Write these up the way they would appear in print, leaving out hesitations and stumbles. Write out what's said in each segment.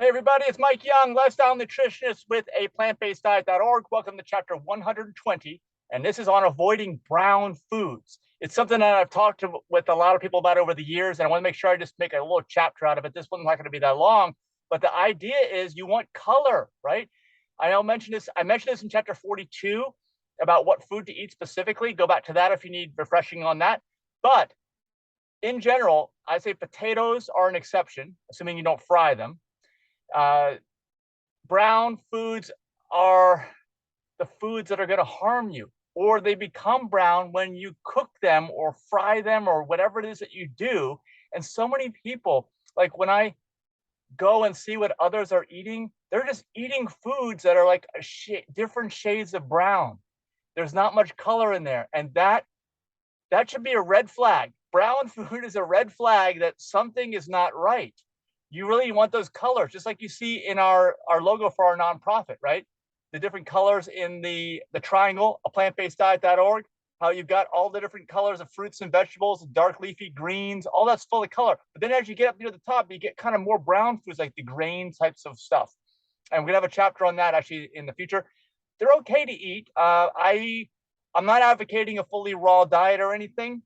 Hey everybody, it's Mike Young, lifestyle nutritionist with aPlantBasedDiet.org. Welcome to chapter 120, and this is on avoiding brown foods. It's something that I've talked with a lot of people about over the years, and I want to make sure I just make a little chapter out of it. This one's not going to be that long, but the idea is you want color, right? I mentioned this in chapter 42 about what food to eat specifically. Go back to that if you need refreshing on that. But in general, I say potatoes are an exception, assuming you don't fry them. Brown foods are the foods that are going to harm you, or they become brown when you cook them or fry them or whatever it is that you do. And so many people, like when I go and see what others are eating, they're just eating foods that are like different shades of brown. There's not much color in there, and that should be a red flag. Brown food is a red flag that something is not right. You really want those colors, just like you see in our logo for our nonprofit, right? The different colors in the triangle, aPlantBasedDiet.org, how you've got all the different colors of fruits and vegetables, dark leafy greens, all that's full of color. But then as you get up near the top, you get kind of more brown foods like the grain types of stuff. And we're gonna have a chapter on that actually in the future. They're okay to eat. I'm not advocating a fully raw diet or anything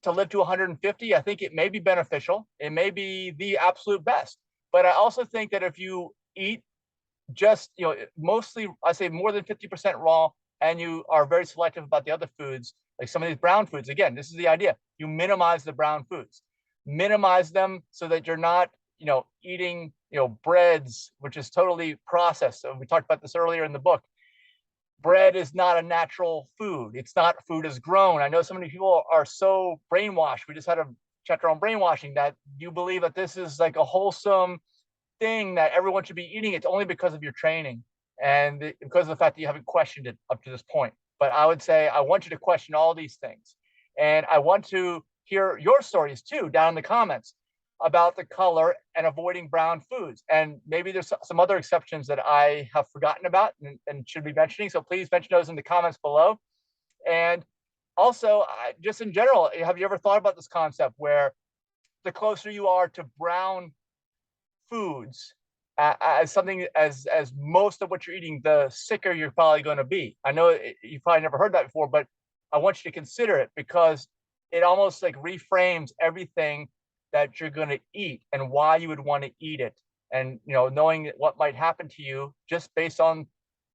to live to 150. I think it may be beneficial. It may be the absolute best. But I also think that if you eat just, mostly, I say more than 50% raw, and you are very selective about the other foods, like some of these brown foods, again, this is the idea. You minimize the brown foods, minimize them so that you're not, eating, breads, which is totally processed. So we talked about this earlier in the book. Bread is not a natural food. It's not food as grown. I know so many people are so brainwashed. We just had a chapter on brainwashing that you believe that this is like a wholesome thing that everyone should be eating. It's only because of your training and because of the fact that you haven't questioned it up to this point. But I would say I want you to question all these things. And I want to hear your stories too down in the comments about the color and avoiding brown foods. And maybe there's some other exceptions that I have forgotten about and should be mentioning. So please mention those in the comments below. And also, just in general, have you ever thought about this concept where the closer you are to brown foods as something as most of what you're eating, the sicker you're probably going to be? I know you probably never heard that before, but I want you to consider it because it almost like reframes everything that you're going to eat and why you would want to eat it, and knowing what might happen to you just based on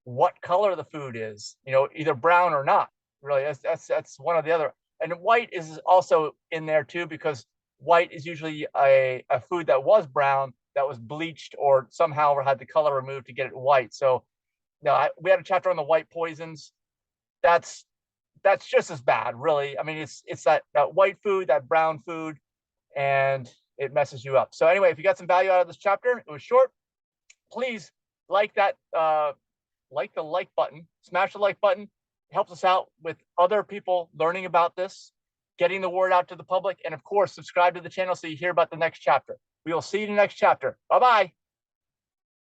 what color the food is, either brown or not. Really, that's one of the other. And white is also in there too, because white is usually a food that was brown that was bleached or somehow had the color removed to get it white. So we had a chapter on the white poisons. That's just as bad, really. I mean, it's that white food, that brown food, and it messes you up. So anyway, if you got some value out of this chapter, it was short, please like that, like the like button, smash the like button. It helps us out with other people learning about this, getting the word out to the public, and of course, subscribe to the channel so you hear about the next chapter. We will see you in the next chapter. Bye-bye.